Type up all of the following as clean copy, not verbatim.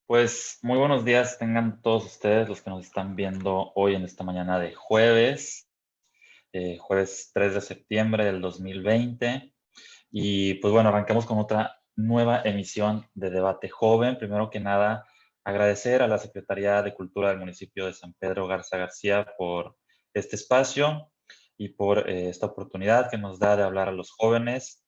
Pues muy buenos días tengan todos ustedes los que nos están viendo hoy en esta mañana de jueves, jueves 3 de septiembre del 2020. Y pues bueno, arrancamos con otra nueva emisión de Debate Joven. Primero que nada, agradecer a la Secretaría de Cultura del municipio de San Pedro Garza García por este espacio y por esta oportunidad que nos da de hablar a los jóvenes.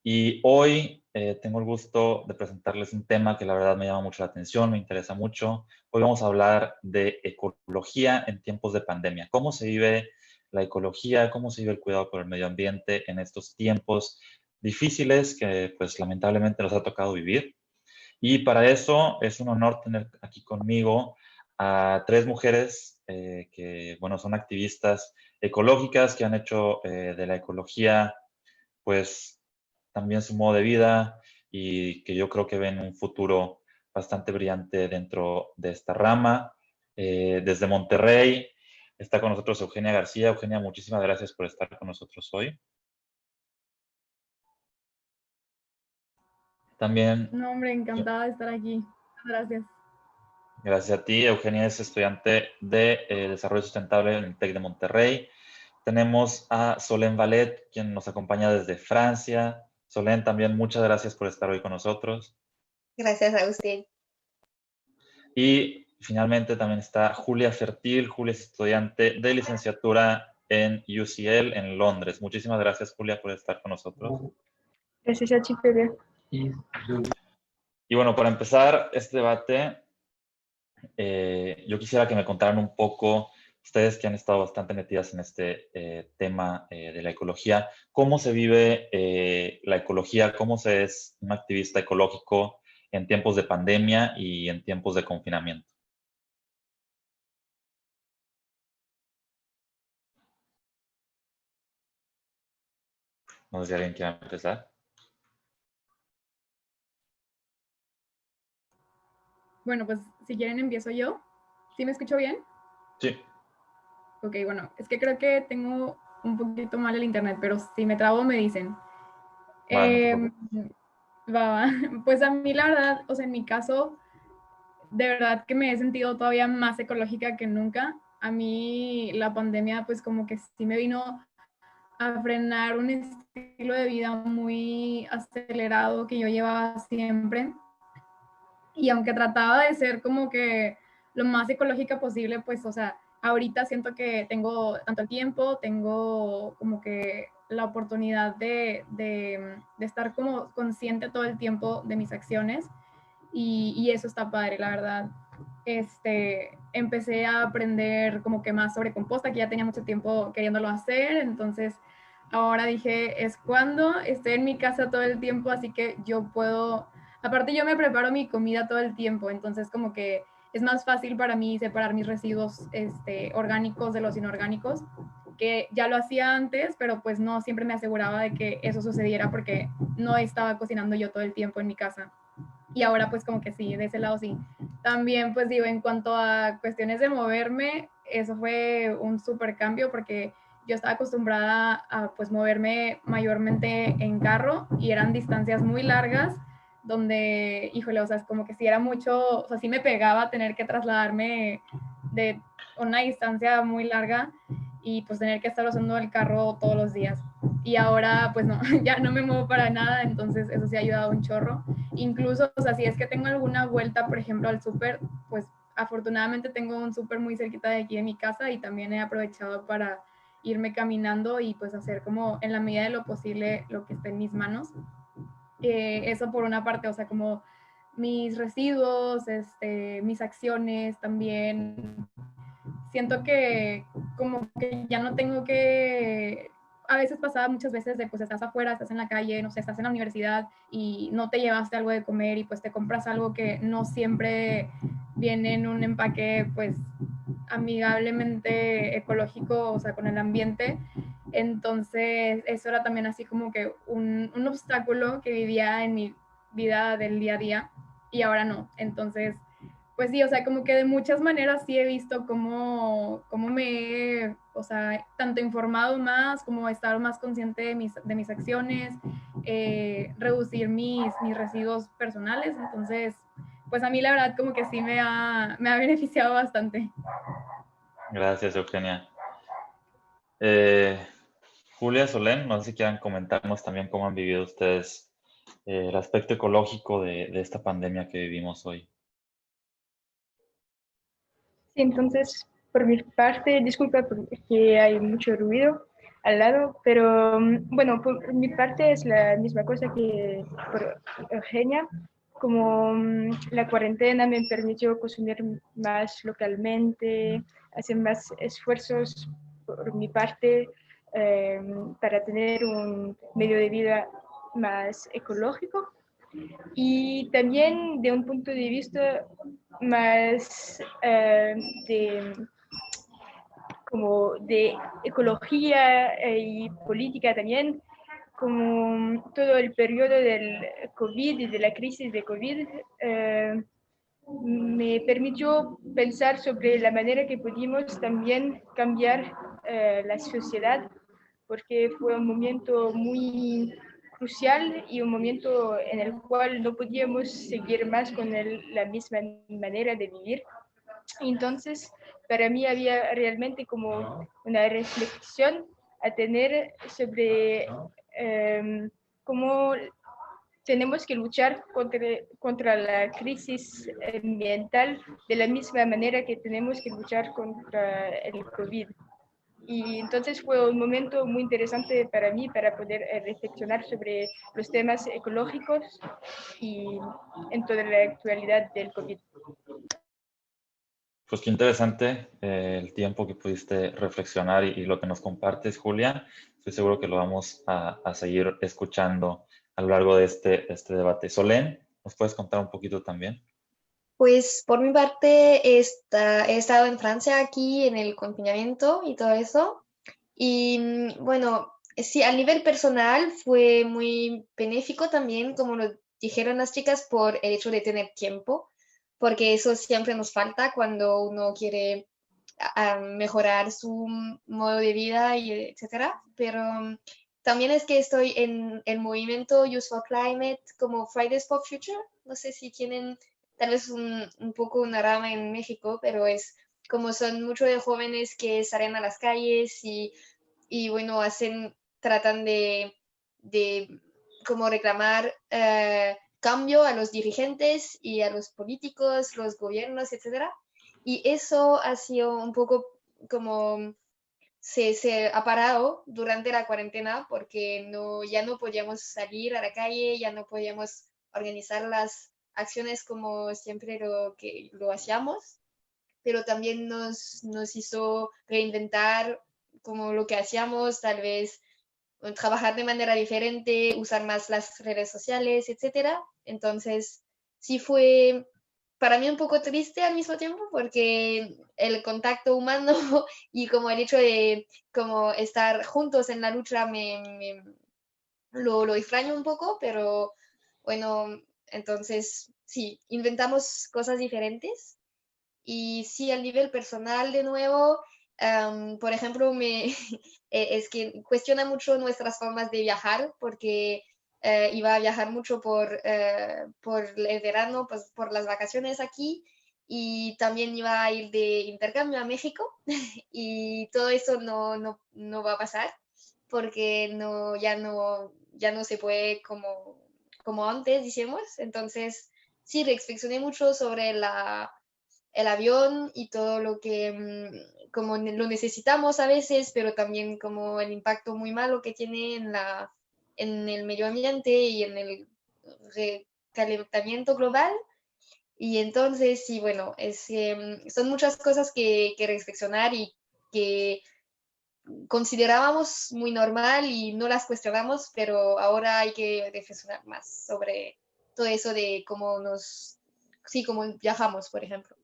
Y hoy tengo el gusto de presentarles un tema que la verdad me llama mucho la atención, me interesa mucho. Hoy vamos a hablar de ecología en tiempos de pandemia. ¿Cómo se vive la ecología? ¿Cómo se vive el cuidado por el medio ambiente en estos tiempos difíciles que pues lamentablemente nos ha tocado vivir? Y para eso es un honor tener aquí conmigo a tres mujeres que, bueno, son activistas ecológicas que han hecho de la ecología pues también su modo de vida y que yo creo que ven un futuro bastante brillante dentro de esta rama. Desde Monterrey está con nosotros Eugenia García. Eugenia, muchísimas gracias por estar con nosotros hoy. También, No, hombre, encantada de estar aquí. Gracias. gracias a ti, Eugenia es estudiante de Desarrollo Sustentable en el TEC de Monterrey. Tenemos a Solène Vallet, quien nos acompaña desde Francia. Solène, también muchas gracias por estar hoy con nosotros. Gracias, Agustín. Y finalmente también está Julia Fertil. Julia es estudiante de licenciatura en UCL en Londres. Muchísimas gracias, Julia, por estar con nosotros. Gracias a Chiperia. Y bueno, para empezar este debate, yo quisiera que me contaran un poco, ustedes que han estado bastante metidas en este tema de la ecología, cómo se vive la ecología, cómo se es un activista ecológico en tiempos de pandemia y en tiempos de confinamiento. No sé si alguien quiere empezar. Bueno, pues si quieren empiezo yo. ¿Sí me escucho bien? Sí. Ok, bueno, es que creo que tengo un poquito mal el internet, pero si me trabo me dicen. Vale, no te Eh, preocupes. va. Pues a mí la verdad, o sea, en mi caso, de verdad que me he sentido todavía más ecológica que nunca. A mí la pandemia pues como que sí me vino a frenar un estilo de vida muy acelerado que yo llevaba siempre. Y aunque trataba de ser como que lo más ecológica posible, pues, o sea, ahorita siento que tengo tanto el tiempo, tengo como que la oportunidad de estar como consciente todo el tiempo de mis acciones y eso está padre, la verdad. Empecé a aprender como que más sobre composta, que ya tenía mucho tiempo queriéndolo hacer, entonces ahora dije, es cuando estoy en mi casa todo el tiempo, así que yo puedo, aparte yo me preparo mi comida todo el tiempo, entonces como que es más fácil para mí separar mis residuos orgánicos de los inorgánicos, que ya lo hacía antes, pero pues no siempre me aseguraba de que eso sucediera porque no estaba cocinando yo todo el tiempo en mi casa. Y ahora pues como que sí, de ese lado sí. También pues digo, en cuanto a cuestiones de moverme, eso fue un súper cambio porque yo estaba acostumbrada a pues moverme mayormente en carro y eran distancias muy largas donde, híjole, o sea, es como que sí era mucho, o sea, sí me pegaba tener que trasladarme de una distancia muy larga y pues tener que estar usando el carro todos los días. Y ahora pues no, ya no me muevo para nada, entonces eso sí ha ayudado un chorro. Incluso, o sea, si es que tengo alguna vuelta, por ejemplo, al súper, pues afortunadamente tengo un súper muy cerquita de aquí de mi casa y también he aprovechado para irme caminando y pues hacer como en la medida de lo posible lo que esté en mis manos. Eso por una parte, o sea, como mis residuos, mis acciones también. Siento que como que ya no tengo que a veces pasaba muchas veces de pues estás afuera, estás en la calle, no sé, estás en la universidad y no te llevaste algo de comer y pues te compras algo que no siempre viene en un empaque pues amigablemente ecológico, o sea, con el ambiente. Entonces, eso era también así como que un obstáculo que vivía en mi vida del día a día y ahora no. Entonces, pues sí, o sea, como que de muchas maneras sí he visto cómo me he, o sea, tanto informado más, como estar más consciente de mis acciones, reducir mis residuos personales. Entonces, pues a mí la verdad como que sí me ha beneficiado bastante. Gracias, Eugenia. Julia, Solén, no sé si quieran comentarnos también cómo han vivido ustedes el aspecto ecológico de esta pandemia que vivimos hoy. Sí, entonces, por mi parte, disculpa porque hay mucho ruido al lado, pero bueno, por mi parte es la misma cosa que por Eugenia. Como la cuarentena me permitió consumir más localmente, hacer más esfuerzos por mi parte eh, para tener un medio de vida más ecológico y también de un punto de vista más como de ecología y política también, como todo el periodo del COVID y de la crisis de COVID, me permitió pensar sobre la manera que pudimos también cambiar la sociedad, porque fue un momento muy crucial y un momento en el cual no podíamos seguir más con la misma manera de vivir. Entonces, para mí había realmente como una reflexión a tener sobre cómo tenemos que luchar contra la crisis ambiental de la misma manera que tenemos que luchar contra el COVID. Y entonces fue un momento muy interesante para mí para poder reflexionar sobre los temas ecológicos y en toda la actualidad del COVID. Pues qué interesante el tiempo que pudiste reflexionar y lo que nos compartes, Julia. Estoy seguro que lo vamos a seguir escuchando a lo largo de este debate. Solén, ¿nos puedes contar un poquito también? Pues por mi parte he estado en Francia aquí en el confinamiento y todo eso. Y bueno, sí, a nivel personal fue muy benéfico también, como lo dijeron las chicas, por el hecho de tener tiempo, porque eso siempre nos falta cuando uno quiere mejorar su modo de vida y etcétera. Pero también es que estoy en el movimiento Youth for Climate, como Fridays for Future. No sé si tienen tal vez un poco una rama en México, pero es como son muchos de jóvenes que salen a las calles y bueno, tratan de como reclamar cambio a los dirigentes y a los políticos, los gobiernos, etcétera. Y eso ha sido un poco como se ha parado durante la cuarentena porque ya no podíamos salir a la calle, ya no podíamos organizar las acciones como siempre que lo hacíamos, pero también nos hizo reinventar como lo que hacíamos, tal vez trabajar de manera diferente, usar más las redes sociales, etcétera. Entonces, sí fue para mí un poco triste al mismo tiempo porque el contacto humano y como el hecho de como estar juntos en la lucha lo extraño un poco, pero bueno, entonces sí, inventamos cosas diferentes y sí, al nivel personal, de nuevo, por ejemplo, es que cuestiona mucho nuestras formas de viajar, porque iba a viajar mucho por el verano, pues por las vacaciones aquí, y también iba a ir de intercambio a México, y todo eso no va a pasar, porque ya no se puede como antes, decimos. Entonces, sí, reflexioné mucho sobre el avión y todo lo que como lo necesitamos a veces, pero también como el impacto muy malo que tiene en el medio ambiente y en el calentamiento global. Y entonces, sí, bueno, son muchas cosas que reflexionar y que considerábamos muy normal y no las cuestionamos, pero ahora hay que reflexionar más sobre todo eso de sí, cómo viajamos, por ejemplo.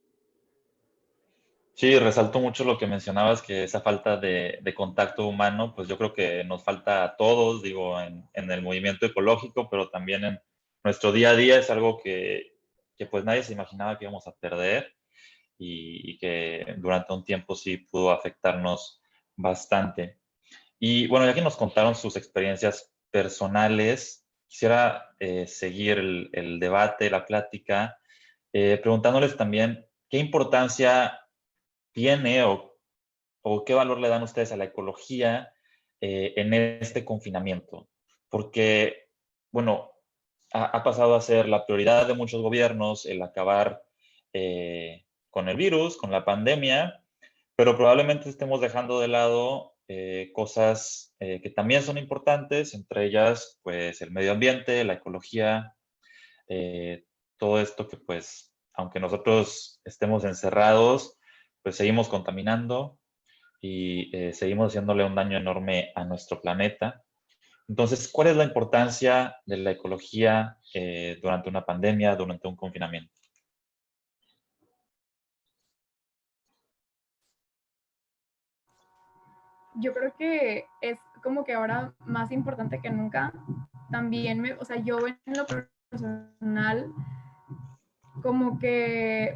Sí, resalto mucho lo que mencionabas, que esa falta de contacto humano, pues yo creo que nos falta a todos, digo, en el movimiento ecológico, pero también en nuestro día a día es algo que pues nadie se imaginaba que íbamos a perder y que durante un tiempo sí pudo afectarnos bastante. Y bueno, ya que nos contaron sus experiencias personales, quisiera seguir el debate, la plática preguntándoles también qué importancia tiene o qué valor le dan ustedes a la ecología en este confinamiento. Porque, bueno, ha pasado a ser la prioridad de muchos gobiernos el acabar con el virus, con la pandemia, pero probablemente estemos dejando de lado cosas que también son importantes, entre ellas, pues, el medio ambiente, la ecología, todo esto que, pues, aunque nosotros estemos encerrados, pues seguimos contaminando y seguimos haciéndole un daño enorme a nuestro planeta. Entonces, ¿cuál es la importancia de la ecología durante una pandemia, durante un confinamiento? Yo creo que es como que ahora más importante que nunca. También, o sea, yo en lo personal, como que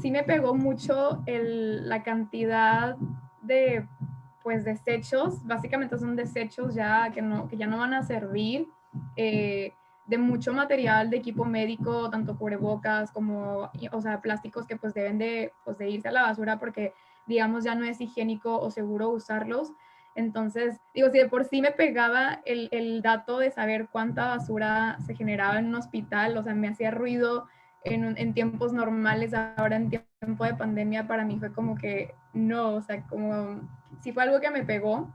sí me pegó mucho la cantidad de, pues, desechos. Básicamente son desechos ya que ya no van a servir. De mucho material de equipo médico, tanto cubrebocas como, o sea, plásticos que pues deben pues, de irse a la basura porque, digamos, ya no es higiénico o seguro usarlos. Entonces, digo, si de por sí me pegaba el dato de saber cuánta basura se generaba en un hospital, o sea, me hacía ruido en tiempos normales, ahora en tiempo de pandemia, para mí fue como que no, o sea, como sí fue algo que me pegó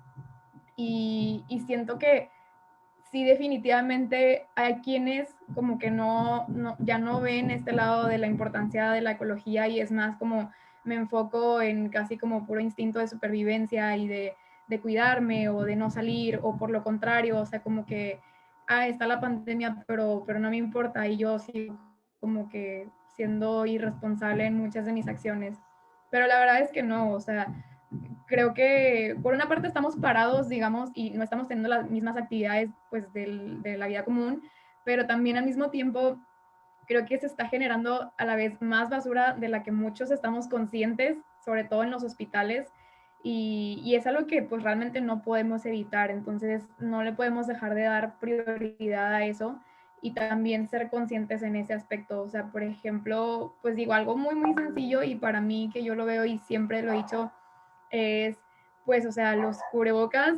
y siento que sí, definitivamente hay quienes como que ya no ven este lado de la importancia de la ecología y es más como me enfoco en casi como puro instinto de supervivencia y de cuidarme o de no salir o por lo contrario, o sea, como que, está la pandemia, pero no me importa y yo sigo como que siendo irresponsable en muchas de mis acciones. Pero la verdad es que no, o sea, creo que por una parte estamos parados, digamos, y no estamos teniendo las mismas actividades pues de la vida común, pero también al mismo tiempo creo que se está generando a la vez más basura de la que muchos estamos conscientes, sobre todo en los hospitales, y es algo que pues realmente no podemos evitar, entonces no le podemos dejar de dar prioridad a eso y también ser conscientes en ese aspecto. O sea, por ejemplo, pues digo algo muy, muy sencillo y para mí que yo lo veo y siempre lo he dicho es, pues, o sea, los cubrebocas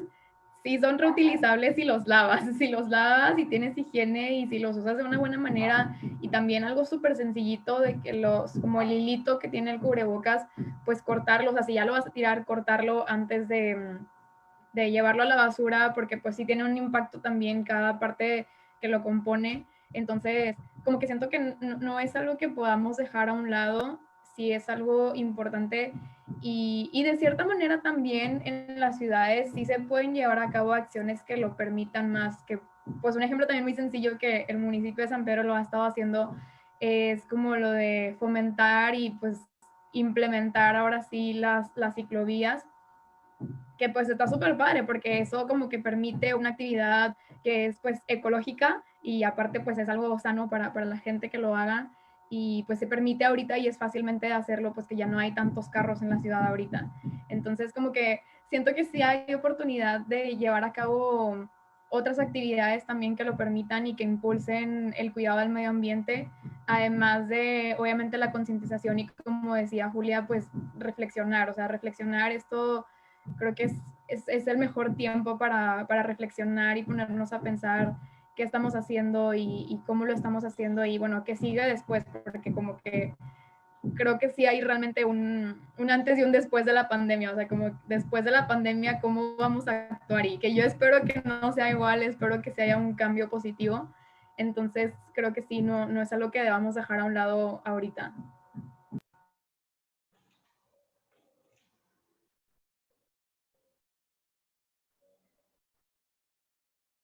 sí son reutilizables si los lavas, si los lavas y tienes higiene y si los usas de una buena manera y también algo súper sencillito de que como el hilito que tiene el cubrebocas, pues cortarlos, así ya lo vas a tirar, cortarlo antes de llevarlo a la basura porque pues sí tiene un impacto también cada parte que lo compone. Entonces, como que siento que no es algo que podamos dejar a un lado, sí es algo importante y de cierta manera también en las ciudades sí se pueden llevar a cabo acciones que lo permitan más, que pues un ejemplo también muy sencillo que el municipio de San Pedro lo ha estado haciendo es como lo de fomentar y pues implementar ahora sí las ciclovías que pues está súper padre porque eso como que permite una actividad que es pues ecológica y aparte pues es algo sano para la gente que lo haga y pues se permite ahorita y es fácilmente hacerlo pues que ya no hay tantos carros en la ciudad ahorita. Entonces como que siento que sí hay oportunidad de llevar a cabo otras actividades también que lo permitan y que impulsen el cuidado del medio ambiente, además de obviamente la concientización y como decía Julia, pues reflexionar, o sea, reflexionar esto creo que es el mejor tiempo para reflexionar y ponernos a pensar qué estamos haciendo y cómo lo estamos haciendo y bueno, qué sigue después, porque como que creo que sí hay realmente un antes y un después de la pandemia, o sea, como después de la pandemia, cómo vamos a actuar y que yo espero que no sea igual, espero que se haya un cambio positivo. Entonces, creo que sí, no es algo que debamos dejar a un lado ahorita.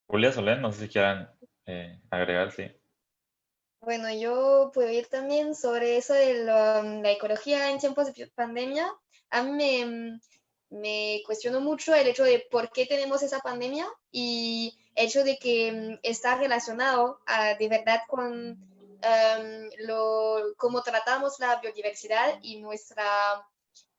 Julia Solén, no sé si quieran agregar, sí. Bueno, yo puedo ir también sobre eso de la ecología en tiempos de pandemia. A mí me cuestionó mucho el hecho de por qué tenemos esa pandemia y el hecho de que está relacionado de verdad con cómo tratamos la biodiversidad y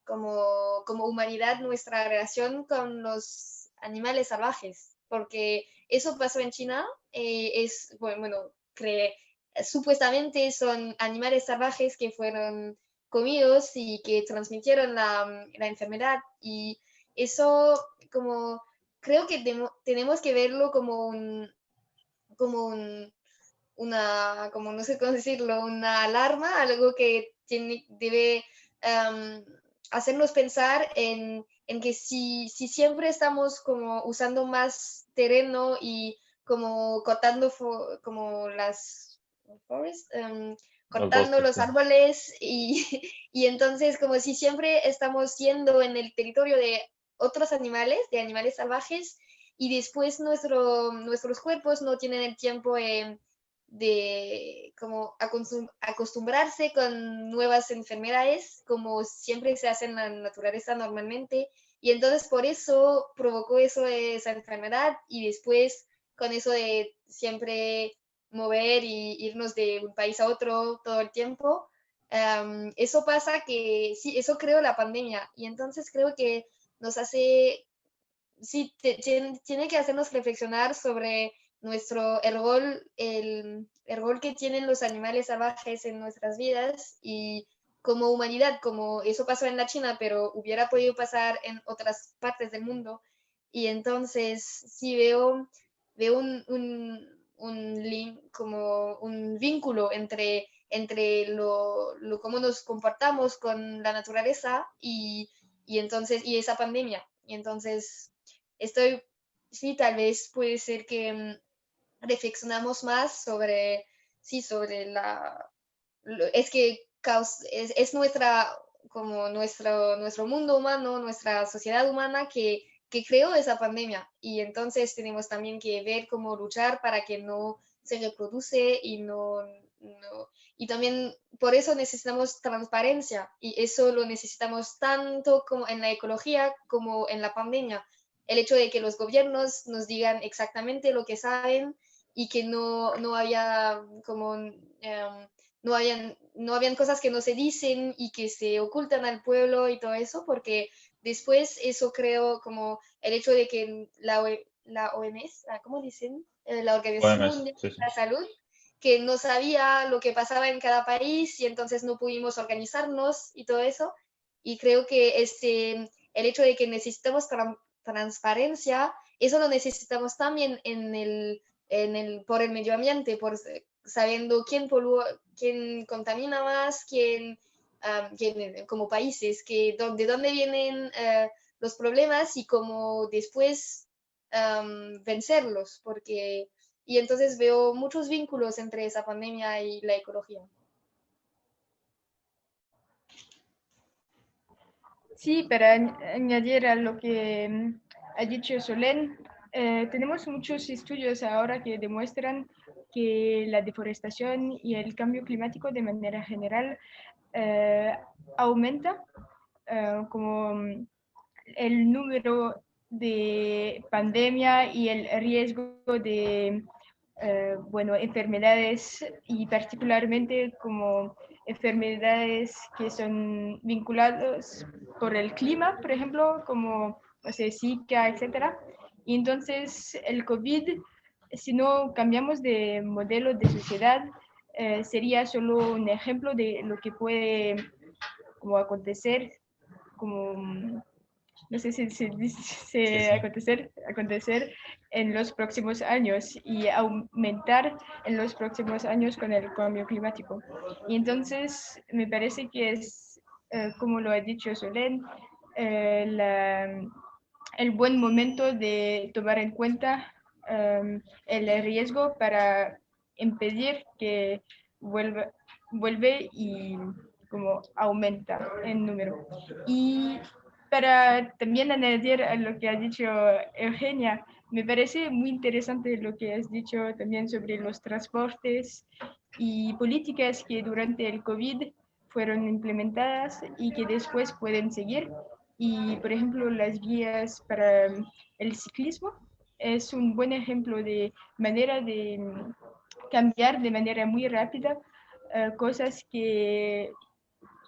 como humanidad, nuestra relación con los animales salvajes. Porque eso pasó en China, bueno, supuestamente son animales salvajes que fueron comidos y que transmitieron la enfermedad. Y eso como creo que tenemos que verlo como como no sé cómo decirlo, una alarma, algo que debe hacernos pensar en que si siempre estamos como usando más terreno y como cortando como las forest, Los cortando bosques, los sí. árboles y entonces como si siempre estamos yendo en el territorio de otros animales, de animales salvajes, y después nuestros cuerpos no tienen el tiempo de como acostumbrarse con nuevas enfermedades, como siempre se hace en la naturaleza normalmente, y entonces por eso provocó esa enfermedad, y después con eso de siempre mover y irnos de un país a otro todo el tiempo, eso pasa que sí, eso creó la pandemia, y entonces creo que nos hace, sí, tiene que hacernos reflexionar sobre el rol que tienen los animales salvajes en nuestras vidas, y como humanidad, como eso pasó en la China, pero hubiera podido pasar en otras partes del mundo. Y entonces sí veo como un vínculo entre cómo nos comportamos con la naturaleza y esa pandemia. Y entonces sí, tal vez puede ser que reflexionamos más sobre, sí, sobre es que es como nuestro mundo humano, nuestra sociedad humana que creó esa pandemia. Y entonces tenemos también que ver cómo luchar para que no se reproduce y también por eso necesitamos transparencia, y eso lo necesitamos tanto como en la ecología como en la pandemia. El hecho de que los gobiernos nos digan exactamente lo que saben y que no haya como no habían cosas que no se dicen y que se ocultan al pueblo y todo eso, porque después eso creo como el hecho de que la OMS, ¿cómo dicen? La Organización OMS, Mundial sí, de sí. la Salud, que no sabía lo que pasaba en cada país y entonces no pudimos organizarnos y todo eso. Y creo que el hecho de que necesitamos transparencia, eso lo necesitamos también por el medio ambiente, sabiendo quién contamina más, como países, de dónde vienen los problemas y cómo después vencerlos, y entonces veo muchos vínculos entre esa pandemia y la ecología. Sí, para añadir a lo que ha dicho Solén, tenemos muchos estudios ahora que demuestran que la deforestación y el cambio climático de manera general aumenta como el número de pandemia y el riesgo de enfermedades, y particularmente como enfermedades que son vinculadas por el clima, por ejemplo, como Zika, etcétera. Y entonces el COVID, si no cambiamos de modelo de sociedad, sería solo un ejemplo de lo que puede como acontecer, como no sé si se Sí, dice sí. acontecer en los próximos años y aumentar en los próximos años con el cambio climático. Y entonces me parece que es, como lo ha dicho Solén, el buen momento de tomar en cuenta el riesgo para impedir que vuelve y como aumenta en número. Y para también añadir a lo que ha dicho Eugenia, me parece muy interesante lo que has dicho también sobre los transportes y políticas que durante el COVID fueron implementadas y que después pueden seguir. Y, por ejemplo, las guías para el ciclismo es un buen ejemplo de manera de cambiar de manera muy rápida cosas que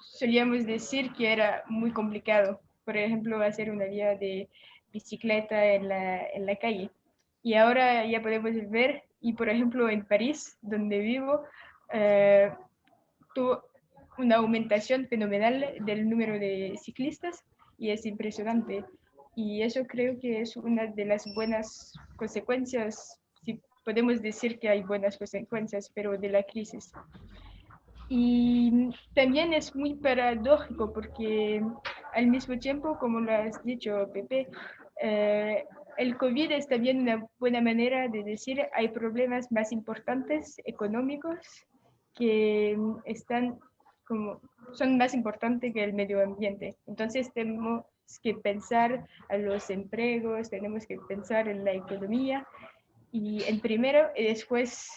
solíamos decir que era muy complicado. Por ejemplo, hacer una vía de bicicleta en la calle. Y ahora ya podemos ver, y por ejemplo en París, donde vivo, tuvo una aumentación fenomenal del número de ciclistas y es impresionante. Y eso creo que es una de las buenas consecuencias, si podemos decir que hay buenas consecuencias, pero de la crisis. Y también es muy paradójico porque al mismo tiempo, como lo has dicho, Pepe, el COVID es también una buena manera de decir hay problemas más importantes económicos que están como son más importantes que el medio ambiente. Entonces tenemos que pensar a los empleos, tenemos que pensar en la economía y en primero y después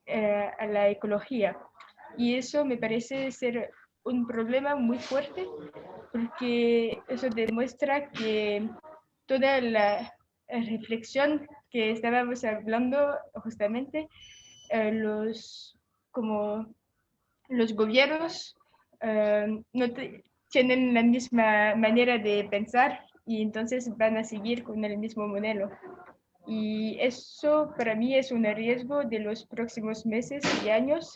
a la ecología. Y eso me parece ser un problema muy fuerte porque eso demuestra que toda la reflexión que estábamos hablando justamente, como los gobiernos no tienen la misma manera de pensar y entonces van a seguir con el mismo modelo. Y eso para mí es un riesgo de los próximos meses y años,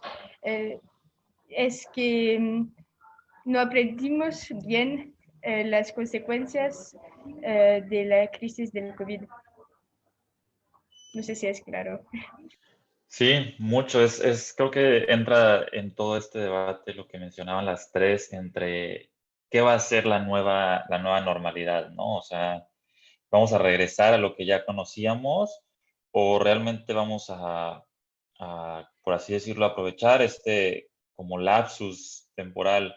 es que no aprendimos bien las consecuencias de la crisis del COVID. No sé si es claro. Sí, mucho. Creo que entra en todo este debate lo que mencionaban las tres entre qué va a ser la nueva normalidad, ¿no? O sea, ¿vamos a regresar a lo que ya conocíamos o realmente vamos por así decirlo, aprovechar este como lapsus temporal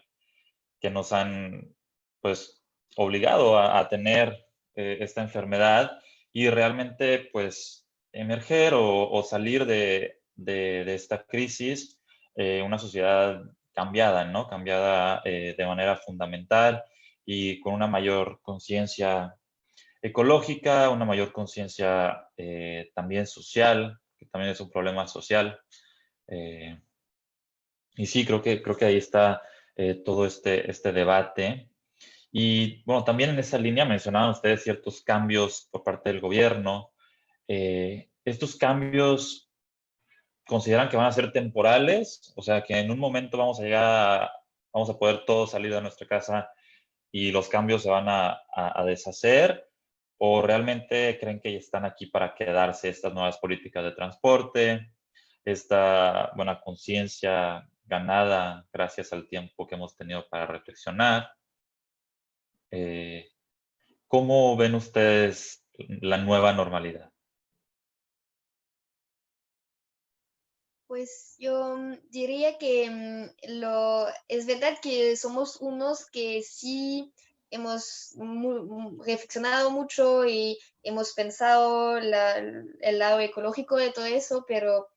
que nos han, pues, obligado a tener esta enfermedad y realmente, pues, emerger o salir de esta crisis, una sociedad cambiada, ¿no? Cambiada de manera fundamental y con una mayor conciencia ecológica, una mayor conciencia también social, que también es un problema social. Eh, y sí, creo que ahí está todo este debate. Y bueno, también en esa línea mencionaban ustedes ciertos cambios por parte del gobierno. ¿Estos cambios consideran que van a ser temporales? O sea, que en un momento vamos a poder todos salir de nuestra casa y los cambios se van a deshacer, o realmente creen que ya están aquí para quedarse estas nuevas políticas de transporte, esta buena conciencia ganada gracias al tiempo que hemos tenido para reflexionar. Eh, ¿Cómo ven ustedes la nueva normalidad? Pues yo diría que es verdad que somos unos que sí hemos reflexionado mucho y hemos pensado el lado ecológico de todo eso, pero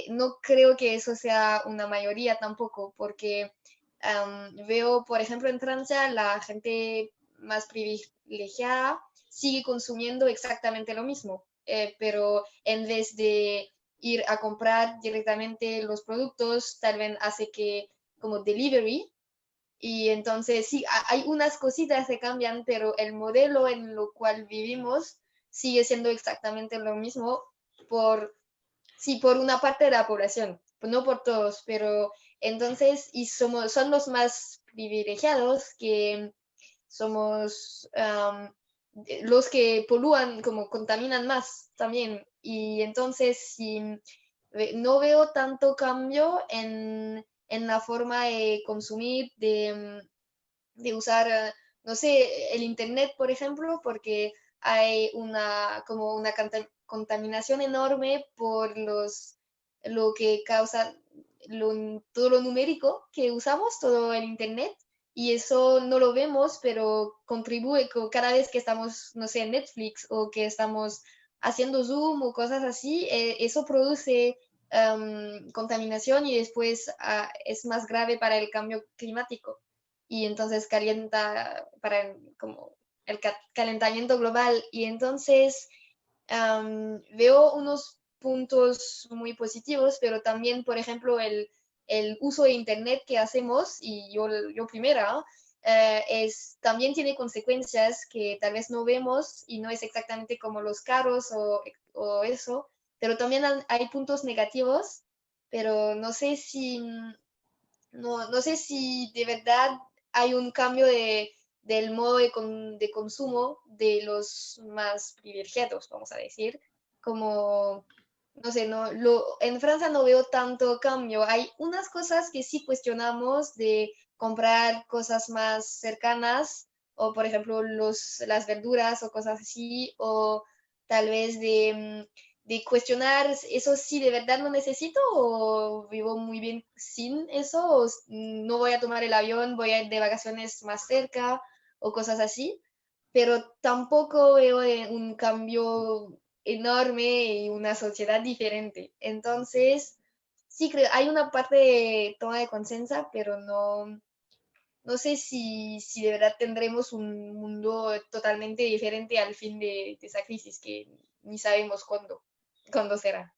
no creo que eso sea una mayoría tampoco, porque veo, por ejemplo, en Francia, la gente más privilegiada sigue consumiendo exactamente lo mismo, pero en vez de ir a comprar directamente los productos, tal vez hace que como delivery, y entonces sí, hay unas cositas que cambian, pero el modelo en lo cual vivimos sigue siendo exactamente lo mismo por sí, por una parte de la población, pues no por todos, pero entonces, son los más privilegiados que somos los que polúan, como contaminan más también. Y entonces, si no veo tanto cambio en la forma de consumir, de usar, no sé, el Internet, por ejemplo, porque hay como una contaminación enorme por lo que causa todo lo numérico que usamos, todo el Internet, y eso no lo vemos, pero contribuye cada vez que estamos, no sé, en Netflix o que estamos haciendo Zoom o cosas así, eso produce contaminación y después es más grave para el cambio climático y entonces calienta para como el calentamiento global. Y entonces veo unos puntos muy positivos, pero también, por ejemplo, el uso de Internet que hacemos, y yo primera, también tiene consecuencias que tal vez no vemos y no es exactamente como los carros o eso, pero también hay puntos negativos pero no sé si de verdad hay un cambio del modo de consumo de los más privilegiados, vamos a decir, como, no sé, en Francia no veo tanto cambio. Hay unas cosas que sí cuestionamos de comprar cosas más cercanas, o por ejemplo las verduras o cosas así, o tal vez de cuestionar eso si de verdad lo necesito o vivo muy bien sin eso, o no voy a tomar el avión, voy a ir de vacaciones más cerca o cosas así, pero tampoco veo un cambio enorme y una sociedad diferente. Entonces, sí creo, hay una parte de toma de conciencia, pero no sé si de verdad tendremos un mundo totalmente diferente al fin de esa crisis, que ni sabemos cuándo será.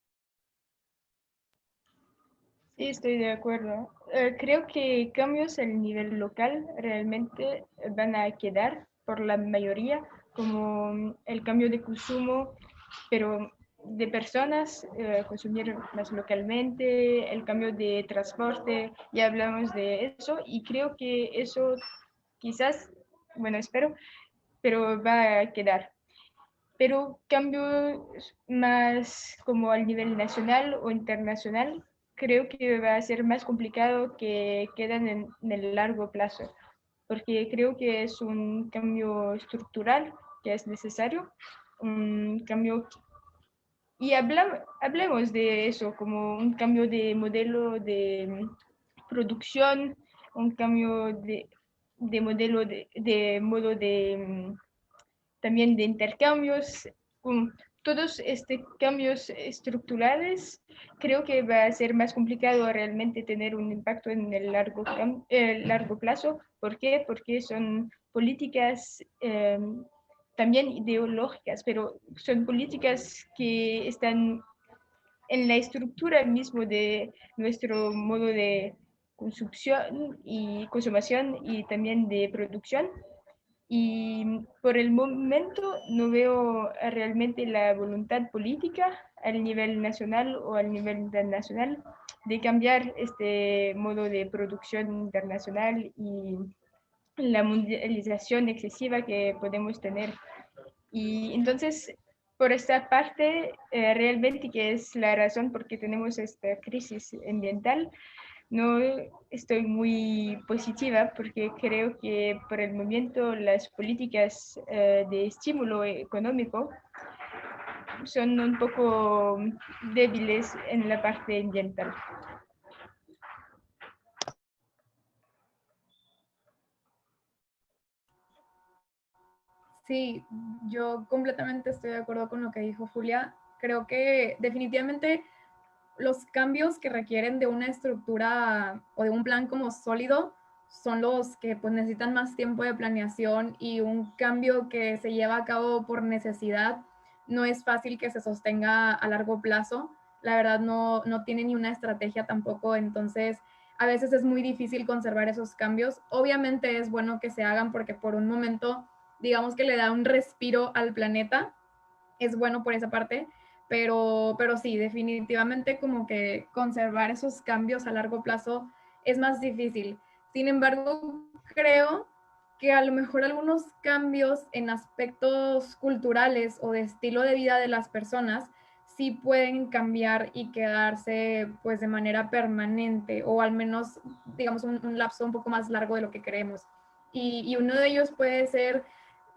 Sí, estoy de acuerdo. Creo que cambios a nivel local realmente van a quedar por la mayoría, como el cambio de consumo, pero de personas, consumir más localmente, el cambio de transporte, ya hablamos de eso y creo que eso quizás, bueno, espero, pero va a quedar. Pero cambios más como al nivel nacional o internacional, creo que va a ser más complicado que quedan en el largo plazo, porque creo que es un cambio estructural que es necesario, un cambio, y hablemos de eso como un cambio de modelo de producción, un cambio de modelo de modo de también de intercambios, con todos estos cambios estructurales, creo que va a ser más complicado realmente tener un impacto en el largo plazo. ¿Por qué? Porque son políticas también ideológicas, pero son políticas que están en la estructura mismo de nuestro modo de consumpción y consumación y también de producción. Y por el momento no veo realmente la voluntad política al nivel nacional o al nivel internacional de cambiar este modo de producción internacional y la mundialización excesiva que podemos tener. Y entonces, por esta parte, realmente que es la razón por qué tenemos esta crisis ambiental, no estoy muy positiva porque creo que por el momento las políticas de estímulo económico son un poco débiles en la parte ambiental. Sí, yo completamente estoy de acuerdo con lo que dijo Julia. Creo que definitivamente los cambios que requieren de una estructura o de un plan como sólido son los que pues necesitan más tiempo de planeación, y un cambio que se lleva a cabo por necesidad no es fácil que se sostenga a largo plazo. La verdad no tiene ni una estrategia tampoco, entonces a veces es muy difícil conservar esos cambios. Obviamente es bueno que se hagan porque por un momento digamos que le da un respiro al planeta, es bueno por esa parte, pero sí, definitivamente como que conservar esos cambios a largo plazo es más difícil. Sin embargo, creo que a lo mejor algunos cambios en aspectos culturales o de estilo de vida de las personas sí pueden cambiar y quedarse pues de manera permanente, o al menos digamos un lapso un poco más largo de lo que creemos. Y uno de ellos puede ser,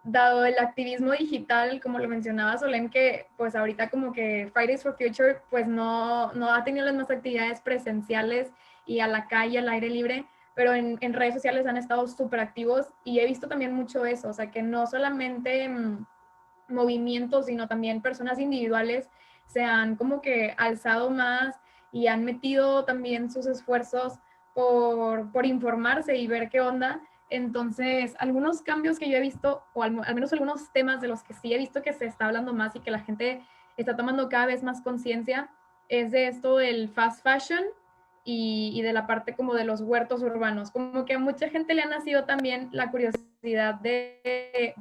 dado el activismo digital, como lo mencionaba Solem, que pues ahorita como que Fridays for Future pues no ha tenido las más actividades presenciales y a la calle, al aire libre, pero en redes sociales han estado súper activos, y he visto también mucho eso, o sea que no solamente movimientos, sino también personas individuales se han como que alzado más y han metido también sus esfuerzos por informarse y ver qué onda. Entonces, algunos cambios que yo he visto, o al menos algunos temas de los que sí he visto que se está hablando más y que la gente está tomando cada vez más conciencia, es de esto del fast fashion y de la parte como de los huertos urbanos. Como que a mucha gente le ha nacido también la curiosidad de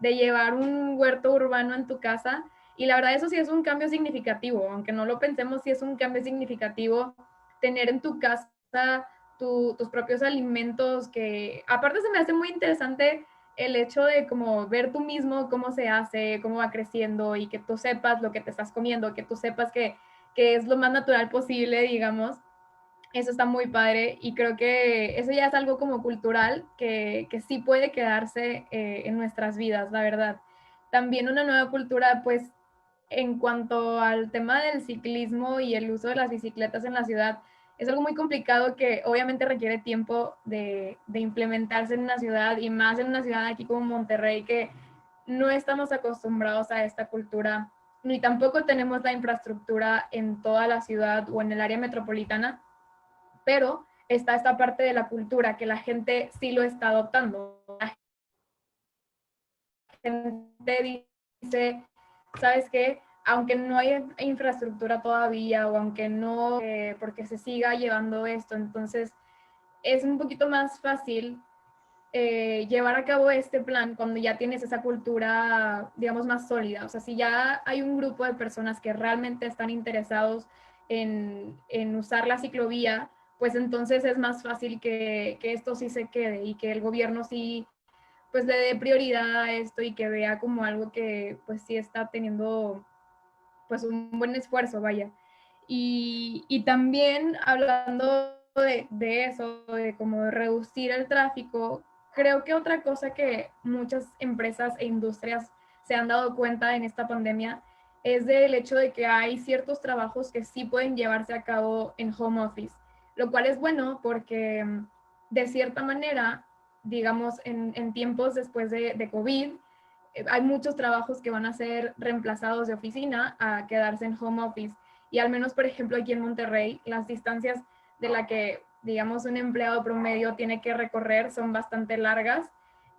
llevar un huerto urbano en tu casa, Y la verdad eso sí es un cambio significativo, aunque no lo pensemos, sí es un cambio significativo tener en tu casa tus propios alimentos, que aparte se me hace muy interesante el hecho de como ver tú mismo cómo se hace, cómo va creciendo y que tú sepas lo que te estás comiendo, que tú sepas que es lo más natural posible, digamos. Eso está muy padre y creo que eso ya es algo como cultural que sí puede quedarse en nuestras vidas, la verdad. También una nueva cultura, pues en cuanto al tema del ciclismo y el uso de las bicicletas en la ciudad, es algo muy complicado que obviamente requiere tiempo de implementarse en una ciudad y más en una ciudad aquí como Monterrey que no estamos acostumbrados a esta cultura, ni tampoco tenemos la infraestructura en toda la ciudad o en el área metropolitana, pero está esta parte de la cultura que la gente sí lo está adoptando. La gente dice, ¿sabes qué? Aunque no hay infraestructura todavía o aunque no, porque se siga llevando esto, entonces es un poquito más fácil llevar a cabo este plan cuando ya tienes esa cultura, digamos, más sólida. O sea, si ya hay un grupo de personas que realmente están interesados en usar la ciclovía, pues entonces es más fácil que esto sí se quede y que el gobierno sí pues le dé prioridad a esto y que vea como algo que pues sí está teniendo pues un buen esfuerzo, vaya. Y también hablando de eso, de cómo reducir el tráfico, creo que otra cosa que muchas empresas e industrias se han dado cuenta en esta pandemia es del hecho de que hay ciertos trabajos que sí pueden llevarse a cabo en home office, lo cual es bueno porque de cierta manera, digamos, en tiempos después de COVID, hay muchos trabajos que van a ser reemplazados de oficina a quedarse en home office. Y al menos, por ejemplo, aquí en Monterrey, las distancias de la que, digamos, un empleado promedio tiene que recorrer son bastante largas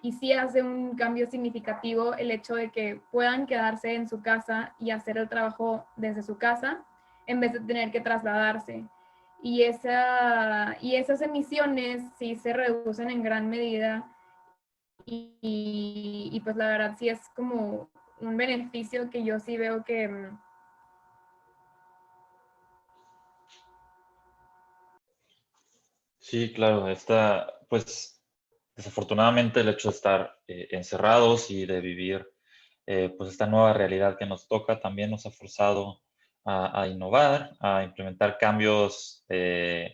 y sí hace un cambio significativo el hecho de que puedan quedarse en su casa y hacer el trabajo desde su casa en vez de tener que trasladarse. Y esas emisiones sí se reducen en gran medida y pues la verdad sí es como un beneficio que yo sí veo que... Sí, claro, pues desafortunadamente el hecho de estar encerrados y de vivir pues esta nueva realidad que nos toca también nos ha forzado a innovar, a implementar cambios,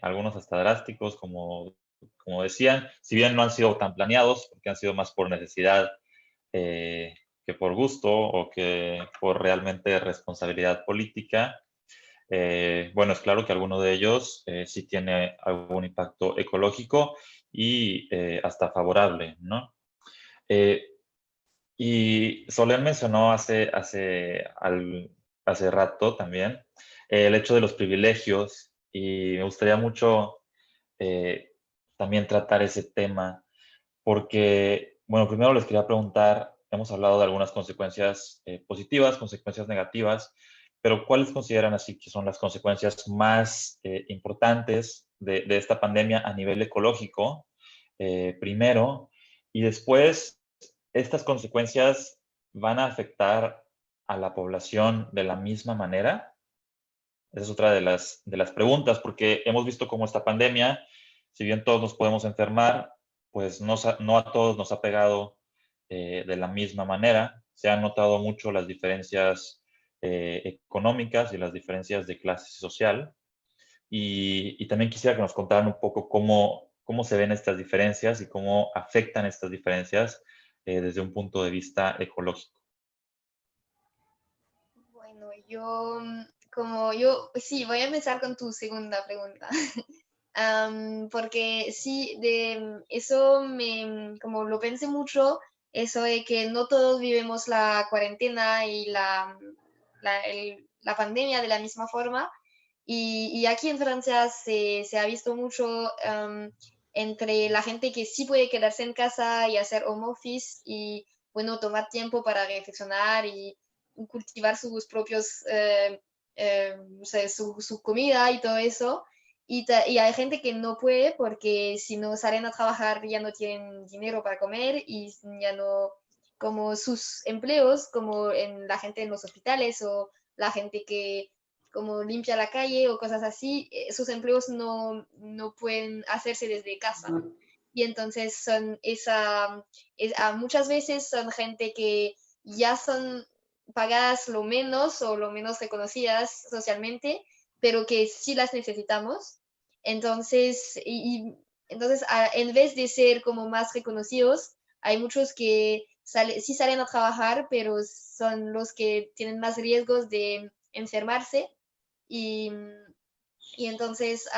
algunos hasta drásticos, como decían, si bien no han sido tan planeados, porque han sido más por necesidad eh, que por gusto o que por realmente responsabilidad política. Bueno, es claro que alguno de ellos sí tiene algún impacto ecológico y hasta favorable, ¿no? Eh, y Soler mencionó hace rato también el hecho de los privilegios y me gustaría mucho eh, también tratar ese tema porque, bueno, primero les quería preguntar, hemos hablado de algunas consecuencias positivas, consecuencias negativas, pero ¿cuáles consideran así que son las consecuencias más importantes de esta pandemia a nivel ecológico, primero? Y después, ¿estas consecuencias van a afectar a la población de la misma manera? Esa es otra de las preguntas, porque hemos visto cómo esta pandemia, si bien todos nos podemos enfermar, pues no a todos nos ha pegado de la misma manera. Se han notado mucho las diferencias económicas y las diferencias de clase social. Y también quisiera que nos contaran un poco cómo se ven estas diferencias y cómo afectan estas diferencias desde un punto de vista ecológico. Bueno, yo, como yo, sí, voy a empezar con tu segunda pregunta. Porque sí, de eso como lo pensé mucho, eso de que no todos vivimos la cuarentena y la pandemia de la misma forma. Y aquí en Francia se ha visto mucho entre la gente que sí puede quedarse en casa y hacer home office y, bueno, tomar tiempo para reflexionar y cultivar sus propios, o sea, su comida y todo eso. Y hay gente que no puede porque si no salen a trabajar ya no tienen dinero para comer y ya no, como sus empleos, como en la gente en los hospitales o la gente que como limpia la calle o cosas así, sus empleos no pueden hacerse desde casa. Y entonces muchas veces son gente que ya son pagadas lo menos o lo menos reconocidas socialmente, pero que sí las necesitamos. Entonces, entonces en vez de ser como más reconocidos, hay muchos que sí salen a trabajar, pero son los que tienen más riesgos de enfermarse y, y entonces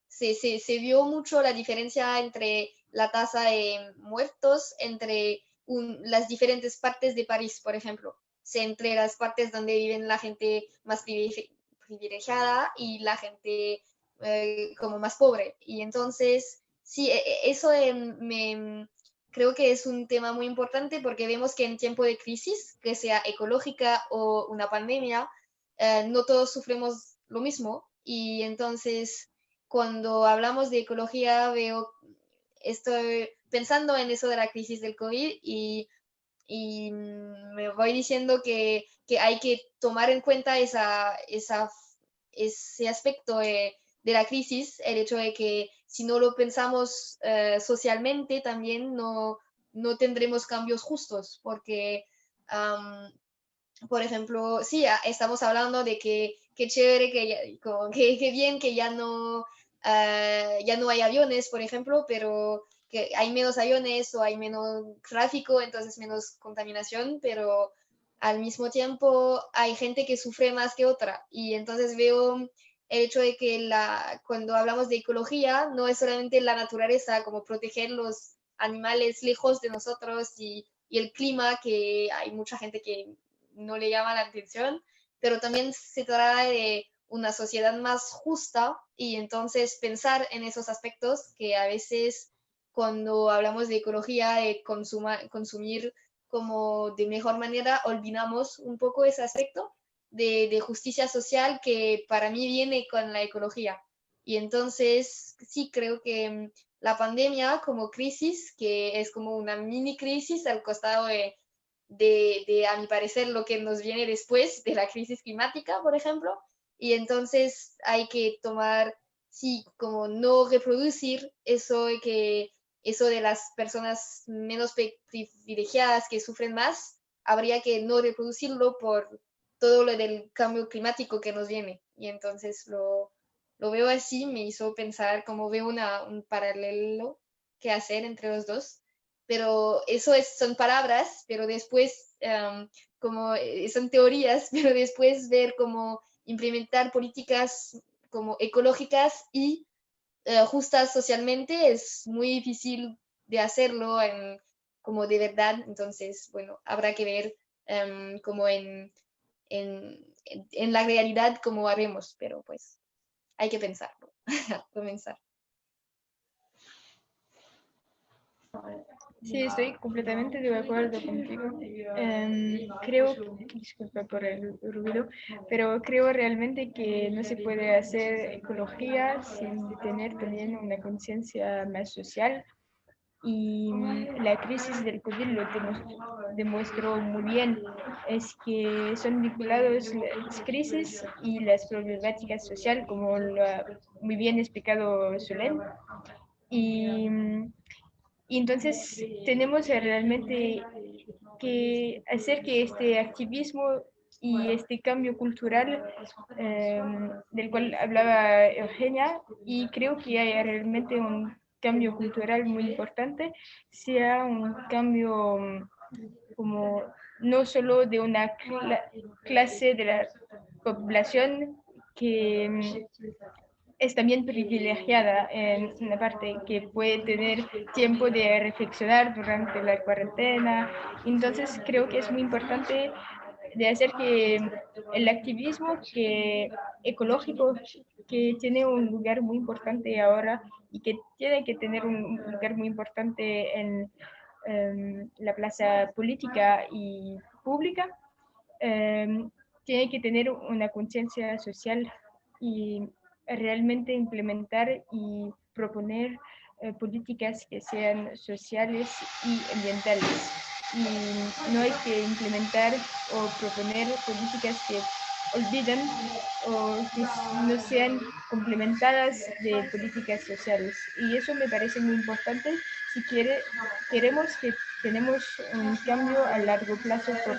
se vio mucho la diferencia entre la tasa de muertos entre las diferentes partes de París, por ejemplo, entre las partes donde viven la gente más privilegiada y la gente como más pobre. Y entonces, sí, eso creo que es un tema muy importante porque vemos que en tiempo de crisis, que sea ecológica o una pandemia, no todos sufrimos lo mismo. Y entonces, cuando hablamos de ecología, estoy pensando en eso de la crisis del COVID y me voy diciendo que hay que tomar en cuenta ese aspecto de la crisis, el hecho de que si no lo pensamos socialmente también no tendremos cambios justos, porque, por ejemplo, sí, estamos hablando de que chévere, que bien que ya no hay aviones, por ejemplo, pero que hay menos aviones o hay menos tráfico, entonces menos contaminación, pero al mismo tiempo hay gente que sufre más que otra. Y entonces veo el hecho de que cuando hablamos de ecología, no es solamente la naturaleza, como proteger los animales lejos de nosotros y el clima, que hay mucha gente que no le llama la atención, pero también se trata de una sociedad más justa y entonces pensar en esos aspectos que a veces cuando hablamos de ecología, de consumir como de mejor manera, olvidamos un poco ese aspecto de justicia social que para mí viene con la ecología. Y entonces sí creo que la pandemia como crisis, que es como una mini crisis al costado a mi parecer, lo que nos viene después de la crisis climática, por ejemplo, y entonces hay que tomar, sí, como no reproducir eso de las personas menos privilegiadas que sufren más, habría que no reproducirlo por todo lo del cambio climático que nos viene. Y entonces lo veo así, me hizo pensar como veo un paralelo que hacer entre los dos. Pero son palabras, pero después, como son teorías, pero después ver cómo implementar políticas como ecológicas y justas socialmente es muy difícil de hacerlo como de verdad. Entonces, bueno, habrá que ver como en la realidad cómo haremos, pero pues hay que pensarlo, comenzar. Sí, estoy completamente de acuerdo contigo. Creo, disculpa por el ruido, pero creo realmente que no se puede hacer ecología sin tener también una conciencia más social. Y la crisis del COVID lo demostró muy bien, es que son vinculados las crisis y las problemáticas sociales, como lo ha muy bien explicado Solén. Y entonces tenemos realmente que hacer que este activismo y este cambio cultural del cual hablaba Eugenia, y creo que hay realmente un cambio cultural muy importante, sea un cambio como no solo de una clase de la población que es también privilegiada en una parte que puede tener tiempo de reflexionar durante la cuarentena. Entonces creo que es muy importante de hacer que el activismo ecológico, que tiene un lugar muy importante ahora y que tiene que tener un lugar muy importante en la plaza política y pública, tiene que tener una conciencia social y realmente implementar y proponer políticas que sean sociales y ambientales. y no hay que implementar o proponer políticas que olviden o que no sean complementadas de políticas sociales. Y eso me parece muy importante si queremos que tenemos un cambio a largo plazo por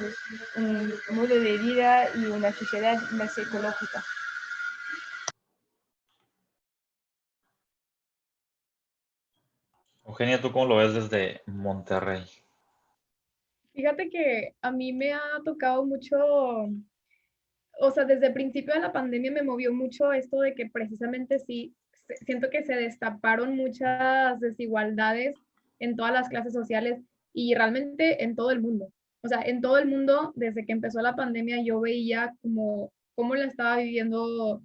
un modo de vida y una sociedad más ecológica. Eugenia, ¿tú cómo lo ves desde Monterrey? Fíjate que a mí me ha tocado mucho, o sea, desde el principio de la pandemia me movió mucho esto de que precisamente sí, siento que se destaparon muchas desigualdades en todas las clases sociales y realmente en todo el mundo. O sea, en todo el mundo, desde que empezó la pandemia, yo veía como cómo la estaba viviendo,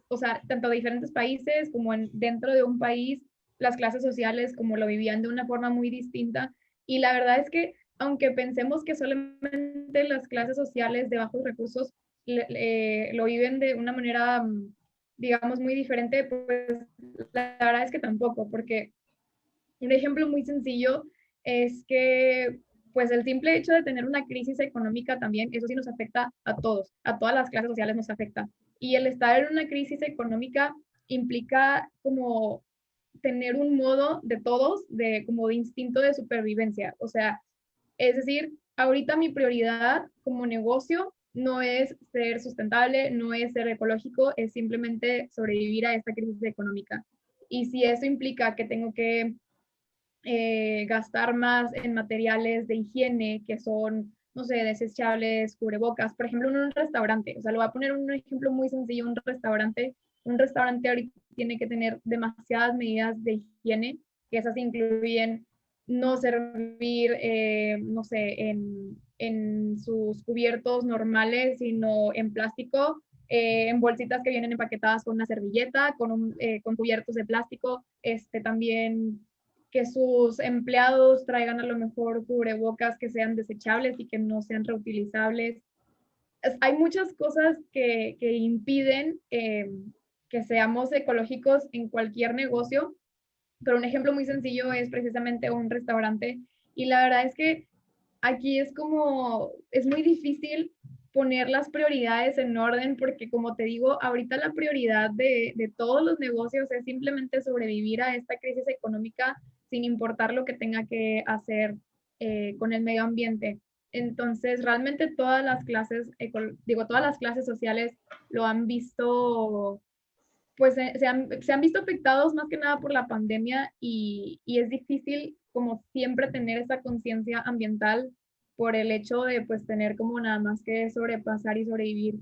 o sea, tanto de diferentes países como dentro de un país, las clases sociales como lo vivían de una forma muy distinta. Y la verdad es que, aunque pensemos que solamente las clases sociales de bajos recursos lo viven de una manera, digamos, muy diferente, pues la verdad es que tampoco, porque un ejemplo muy sencillo es que, pues el simple hecho de tener una crisis económica también, eso sí nos afecta a todos, a todas las clases sociales nos afecta. Y el estar en una crisis económica implica como tener un modo de todos, de como de instinto de supervivencia. O sea, es decir, ahorita mi prioridad como negocio no es ser sustentable, no es ser ecológico, es simplemente sobrevivir a esta crisis económica. Y si eso implica que tengo que gastar más en materiales de higiene que son, no sé, desechables, cubrebocas, por ejemplo, en un restaurante, o sea, lo voy a poner un ejemplo muy sencillo, un restaurante ahorita tiene que tener demasiadas medidas de higiene, que esas incluyen no servir, no sé, en sus cubiertos normales, sino en plástico, en bolsitas que vienen empaquetadas con una servilleta, con cubiertos de plástico, también que sus empleados traigan a lo mejor cubrebocas que sean desechables y que no sean reutilizables. Hay muchas cosas que impiden que seamos ecológicos en cualquier negocio, pero un ejemplo muy sencillo es precisamente un restaurante y la verdad es que aquí es como, es muy difícil poner las prioridades en orden porque como te digo, ahorita la prioridad de todos los negocios es simplemente sobrevivir a esta crisis económica sin importar lo que tenga que hacer con el medio ambiente. Entonces, realmente todas las clases, todas las clases sociales lo han visto, pues se han visto afectados más que nada por la pandemia y es difícil como siempre tener esa conciencia ambiental por el hecho de pues tener como nada más que sobrepasar y sobrevivir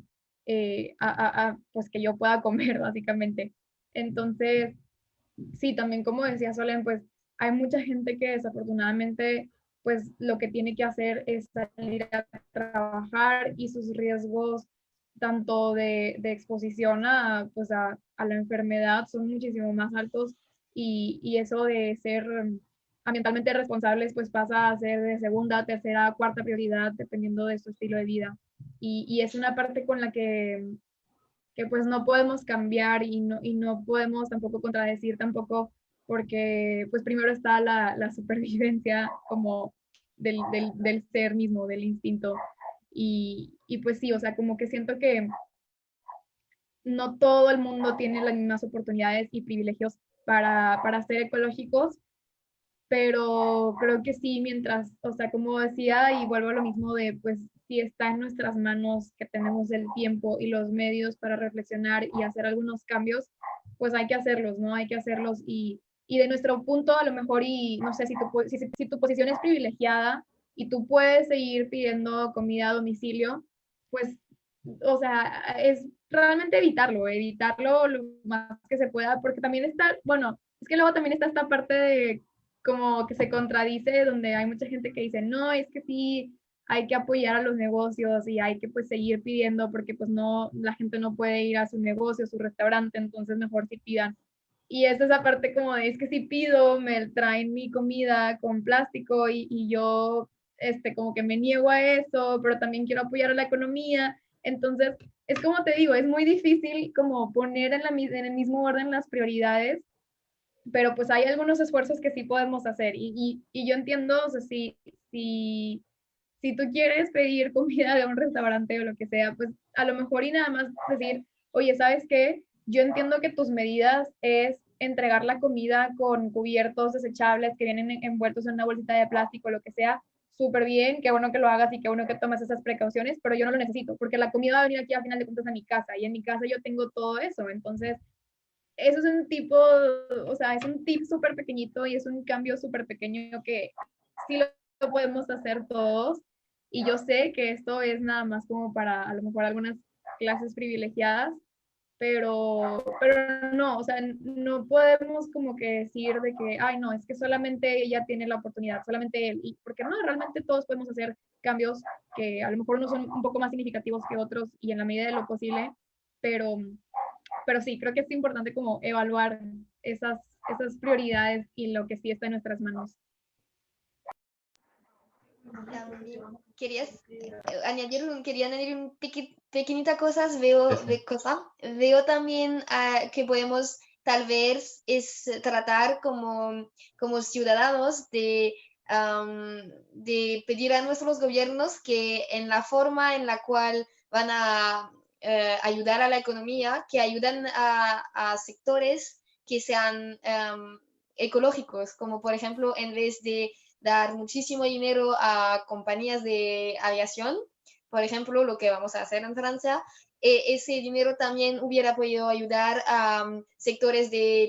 pues que yo pueda comer básicamente. Entonces, sí, también como decía Solen, pues hay mucha gente que desafortunadamente pues lo que tiene que hacer es salir a trabajar y sus riesgos tanto de exposición a, pues a la enfermedad son muchísimo más altos y eso de ser ambientalmente responsables pues pasa a ser de segunda, tercera, cuarta prioridad dependiendo de su estilo de vida. Y es una parte con la que pues no podemos cambiar y no podemos tampoco contradecir tampoco porque pues primero está la supervivencia como del ser mismo, del instinto. Y pues sí, o sea, como que siento que no todo el mundo tiene las mismas oportunidades y privilegios para ser ecológicos, pero creo que sí, mientras, o sea, como decía, y vuelvo a lo mismo de, pues, si está en nuestras manos, que tenemos el tiempo y los medios para reflexionar y hacer algunos cambios, pues hay que hacerlos, ¿no? Hay que hacerlos y de nuestro punto, a lo mejor, y no sé, si tu posición es privilegiada y tú puedes seguir pidiendo comida a domicilio, pues, o sea, es realmente evitarlo lo más que se pueda, porque también está, bueno, es que luego también está esta parte de como que se contradice, donde hay mucha gente que dice, no, es que sí, hay que apoyar a los negocios y hay que pues seguir pidiendo porque pues no, la gente no puede ir a su negocio, a su restaurante, entonces mejor si pidan. Y es esa parte como de, es que si pido, me traen mi comida con plástico y yo como que me niego a eso, pero también quiero apoyar a la economía. Entonces, es como te digo, es muy difícil como poner en el mismo orden las prioridades pero pues hay algunos esfuerzos que sí podemos hacer y yo entiendo, o sea, si tú quieres pedir comida de un restaurante o lo que sea, pues a lo mejor y nada más decir, oye, ¿sabes qué? Yo entiendo que tus medidas es entregar la comida con cubiertos desechables que vienen envueltos en una bolsita de plástico, lo que sea, súper bien, qué bueno que lo hagas y qué bueno que tomes esas precauciones, pero yo no lo necesito, porque la comida va a venir aquí a final de cuentas a mi casa y en mi casa yo tengo todo eso, entonces eso es un tipo, o sea, es un tip súper pequeñito y es un cambio súper pequeño que sí lo podemos hacer todos. Y yo sé que esto es nada más como para a lo mejor algunas clases privilegiadas, pero no, o sea, no podemos como que decir de que, ay, no, es que solamente ella tiene la oportunidad, solamente él, y porque no, realmente todos podemos hacer cambios que a lo mejor unos son un poco más significativos que otros y en la medida de lo posible, pero pero sí, creo que es importante como evaluar esas prioridades y lo que sí está en nuestras manos. También quería añadir un pequeñita cosas, Sí, sí. veo también que podemos tal vez es tratar como ciudadanos de pedir a nuestros gobiernos que en la forma en la cual van a ayudar a la economía, que ayudan a sectores que sean ecológicos, como por ejemplo en vez de dar muchísimo dinero a compañías de aviación, por ejemplo, lo que vamos a hacer en Francia, ese dinero también hubiera podido ayudar a sectores de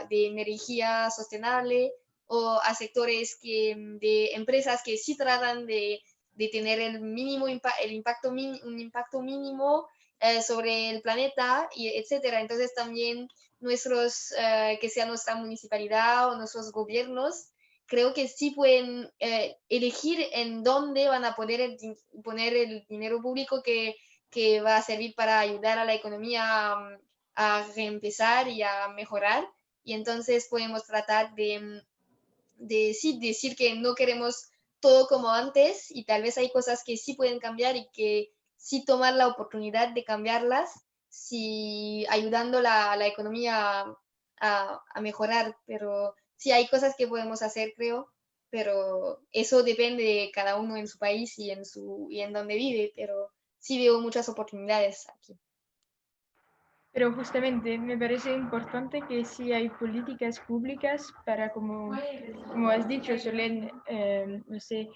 energía sostenible o a sectores de empresas que sí tratan de tener un impacto mínimo sobre el planeta, y etcétera. Entonces también que sea nuestra municipalidad o nuestros gobiernos, creo que sí pueden elegir en dónde van a poner el dinero público que va a servir para ayudar a la economía a reempezar y a mejorar. Y entonces podemos tratar de sí, decir que no queremos todo como antes y tal vez hay cosas que sí pueden cambiar y que sí tomar la oportunidad de cambiarlas, si ayudando la economía a mejorar, pero sí hay cosas que podemos hacer, creo, pero eso depende de cada uno en su país y en donde vive, pero sí veo muchas oportunidades aquí. Pero justamente me parece importante que sí hay políticas públicas para, como has dicho, Solén, no sé,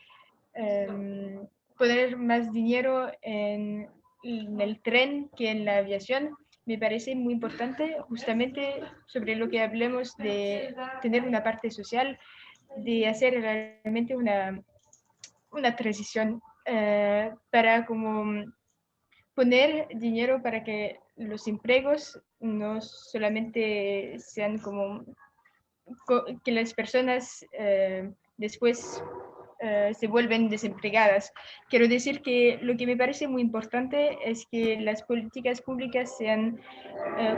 poner más dinero en el tren que en la aviación. Me parece muy importante justamente sobre lo que hablemos de tener una parte social, de hacer realmente una transición para como poner dinero para que los empleos no solamente sean como que las personas después se vuelven desempleadas. Quiero decir que lo que me parece muy importante es que las políticas públicas sean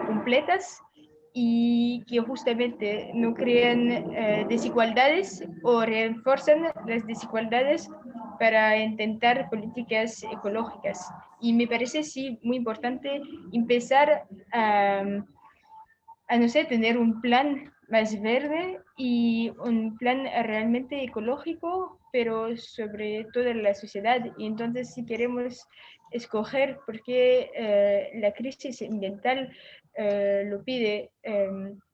completas y que justamente no creen desigualdades o refuerzan las desigualdades para intentar políticas ecológicas. Y me parece, sí, muy importante empezar a no sé, tener un plan más verde y un plan realmente ecológico, pero sobre toda la sociedad. Y entonces, si queremos escoger por qué la crisis ambiental lo pide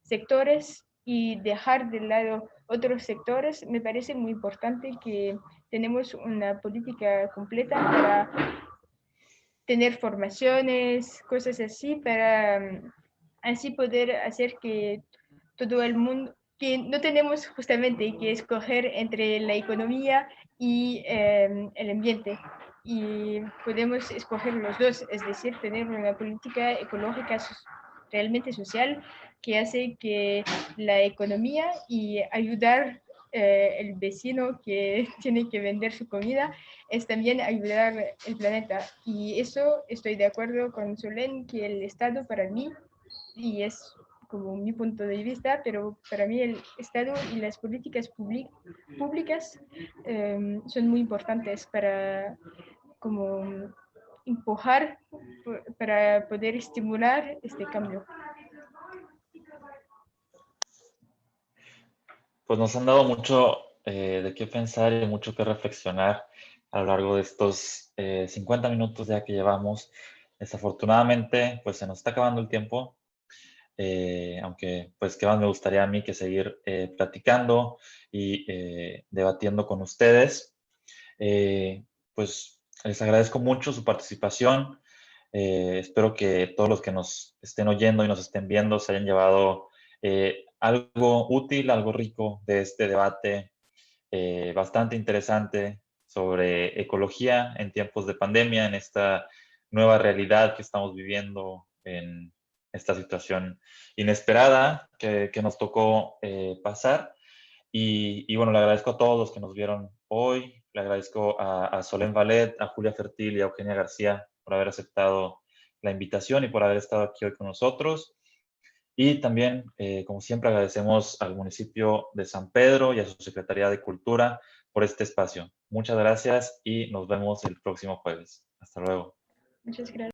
sectores y dejar de lado otros sectores, me parece muy importante que tenemos una política completa para tener formaciones, cosas así, para así poder hacer que todo el mundo, que no tenemos justamente que escoger entre la economía y el ambiente. Y podemos escoger los dos, es decir, tener una política ecológica realmente social que hace que la economía y ayudar el vecino que tiene que vender su comida es también ayudar el planeta. Y eso estoy de acuerdo con Solén, que el Estado para mí, y es como mi punto de vista, pero para mí el Estado y las políticas públicas son muy importantes para como empujar, para poder estimular este cambio. pues nos han dado mucho de qué pensar y mucho que reflexionar a lo largo de estos 50 minutos ya que llevamos. Desafortunadamente, pues se nos está acabando el tiempo, aunque pues qué más me gustaría a mí que seguir platicando y debatiendo con ustedes. Pues les agradezco mucho su participación. Espero que todos los que nos estén oyendo y nos estén viendo se hayan llevado algo útil, algo rico de este debate bastante interesante sobre ecología en tiempos de pandemia, en esta nueva realidad que estamos viviendo, en esta situación inesperada que nos tocó pasar. Y bueno, le agradezco a todos los que nos vieron hoy. Le agradezco a Solén Valet, a Julia Fertil y a Eugenia García por haber aceptado la invitación y por haber estado aquí hoy con nosotros. Y también, como siempre, agradecemos al municipio de San Pedro y a su Secretaría de Cultura por este espacio. Muchas gracias y nos vemos el próximo jueves. Hasta luego. Muchas gracias.